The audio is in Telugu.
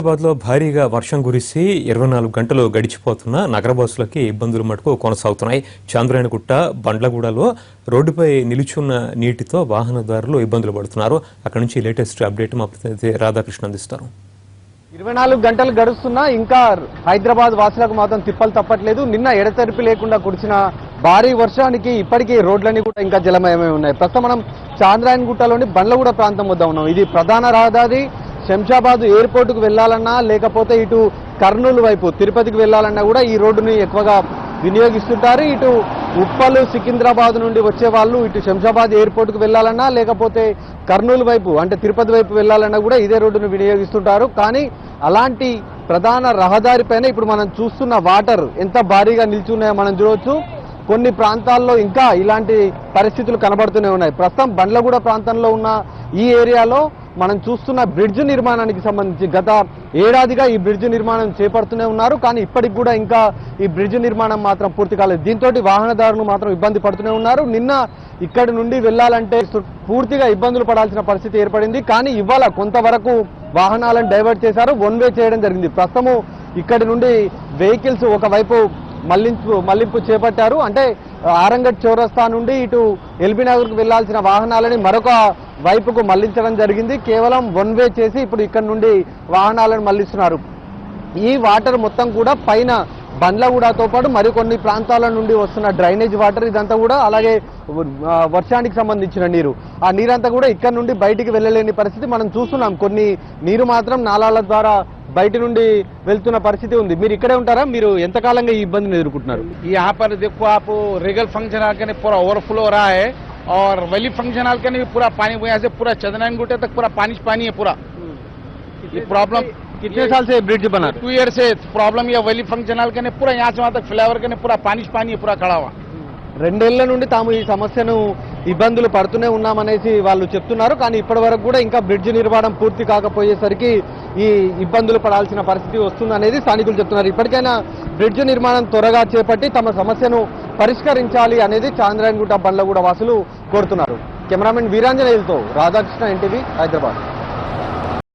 హైదరాబాద్లో భారీగా వర్షం కురిసి 24 గంటలు గడిచిపోతున్న నగర బస్సులకి ఇబ్బందులు మటుకు కొనసాగుతున్నాయి. చాంద్రాయణగుట్ట, బండ్లగూడలో రోడ్డుపై నిలుచున్న నీటితో వాహనదారులు ఇబ్బందులు పడుతున్నారు. అక్కడి నుంచి లేటెస్ట్ అప్డేట్ మా ప్రతినిధి రాధాకృష్ణ అందిస్తారు. 24 గంటలు గడుస్తున్నా ఇంకా హైదరాబాద్ వాసులకు మాత్రం తిప్పలు తప్పట్లేదు. నిన్న ఎడతెరిపి లేకుండా కురిసిన భారీ వర్షానికి ఇప్పటికీ రోడ్లన్నీ కూడా ఇంకా జలమయమై ఉన్నాయి. ప్రస్తుతం మనం చాంద్రాయణగుట్టలోని బండ్లగూడ ప్రాంతం వద్ద ఉన్నాం. ఇది ప్రధాన రహదారి. శంషాబాద్ ఎయిర్పోర్టుకు వెళ్లాలన్నా లేకపోతే ఇటు కర్నూలు వైపు తిరుపతికి వెళ్లాలన్నా కూడా ఈ రోడ్డుని ఎక్కువగా వినియోగిస్తుంటారు. ఇటు ఉప్పలు, సికింద్రాబాద్ నుండి వచ్చే వాళ్ళు ఇటు శంషాబాద్ ఎయిర్పోర్టుకు వెళ్లాలన్నా లేకపోతే కర్నూలు వైపు అంటే తిరుపతి వైపు వెళ్లాలన్నా కూడా ఇదే రోడ్డును వినియోగిస్తుంటారు. కానీ అలాంటి ప్రధాన రహదారి పైన ఇప్పుడు మనం చూస్తున్న వాటర్ ఎంత భారీగా నిల్చున్నాయో మనం చూడవచ్చు. కొన్ని ప్రాంతాల్లో ఇంకా ఇలాంటి పరిస్థితులు కనబడుతూనే ఉన్నాయి. ప్రస్తుతం బండ్లగూడ ప్రాంతంలో ఉన్న ఈ ఏరియాలో మనం చూస్తున్న బ్రిడ్జ్ నిర్మాణానికి సంబంధించి గత ఏడాదిగా ఈ బ్రిడ్జ్ నిర్మాణం చేపడుతూనే ఉన్నారు. కానీ ఇప్పటికి కూడా ఇంకా ఈ బ్రిడ్జ్ నిర్మాణం మాత్రం పూర్తి కాలేదు. దీంతో వాహనదారులు మాత్రం ఇబ్బంది పడుతూనే ఉన్నారు. నిన్న ఇక్కడి నుండి వెళ్లాలంటే పూర్తిగా ఇబ్బందులు పడాల్సిన పరిస్థితి ఏర్పడింది. కానీ ఇవాళ కొంతవరకు వాహనాలను డైవర్ట్ చేశారు, వన్ వే చేయడం జరిగింది. ప్రస్తుతము ఇక్కడి నుండి వెహికల్స్ ఒకవైపు మళ్లింపు చేపట్టారు. అంటే ఆరంగట్ చౌరస్తా నుండి ఇటు ఎల్బీ నగర్కు వెళ్లాల్సిన వాహనాలని మరొక వైపుకు మళ్లించడం జరిగింది. కేవలం వన్ వే చేసి ఇప్పుడు ఇక్కడ నుండి వాహనాలను మళ్లిస్తున్నారు. ఈ వాటర్ మొత్తం కూడా పైన బండ్లగూడతో పాటు మరికొన్ని ప్రాంతాల నుండి వస్తున్న డ్రైనేజ్ వాటర్ ఇదంతా కూడా, అలాగే వర్షానికి సంబంధించిన నీరు, ఆ నీరంతా కూడా ఇక్కడ నుండి బయటికి వెళ్ళలేని పరిస్థితి మనం చూస్తున్నాం. కొన్ని నీరు మాత్రం నాలాల ద్వారా బయట నుండి వెళ్తున్న పరిస్థితి ఉంది. మీరు ఇక్కడే ఉంటారా? మీరు ఎంతకాలంగా ఈ ఇబ్బందిని ఎదుర్కొంటున్నారు? यहाँ पर देखो आप रेगल फंक्शन हॉल के पूरा ओवरफ्लो हो रहा है और वैली फंक्शन हॉल के भी पूरा पानी, यहाँ से पूरा चंद्रायणगुट्टे तक पूरा पानी है पूरा। ये प्रॉब्लम कितने साल से ब्रिज बना? 2 ईयर से प्रॉब्लम। ये वैली फंक्शन हॉल के पूरा यहाँ से वहाँ तक फ्लाईओवर के पूरा पानी है पूरा खड़ा हुआ। 2 ఏళ్ల నుండి తాము ఈ సమస్యను ఇబ్బందులు పడుతూనే ఉన్నామనేసి వాళ్ళు చెప్తున్నారు. కానీ ఇప్పటి వరకు కూడా ఇంకా బ్రిడ్జ్ నిర్మాణం పూర్తి కాకపోయేసరికి ఈ ఇబ్బందులు పడాల్సిన పరిస్థితి వస్తుందనేది స్థానికులు చెప్తున్నారు. ఇప్పటికైనా బ్రిడ్జ్ నిర్మాణం త్వరగా చేపట్టి తమ సమస్యను పరిష్కరించాలి అనేది చాంద్రాయణగుట్ట బండ్లగూడ వాసులు కోరుతున్నారు. కెమెరామెన్ వీరాంజనేయులతో రాధాకృష్ణ, ఎన్టీవీ, హైదరాబాద్.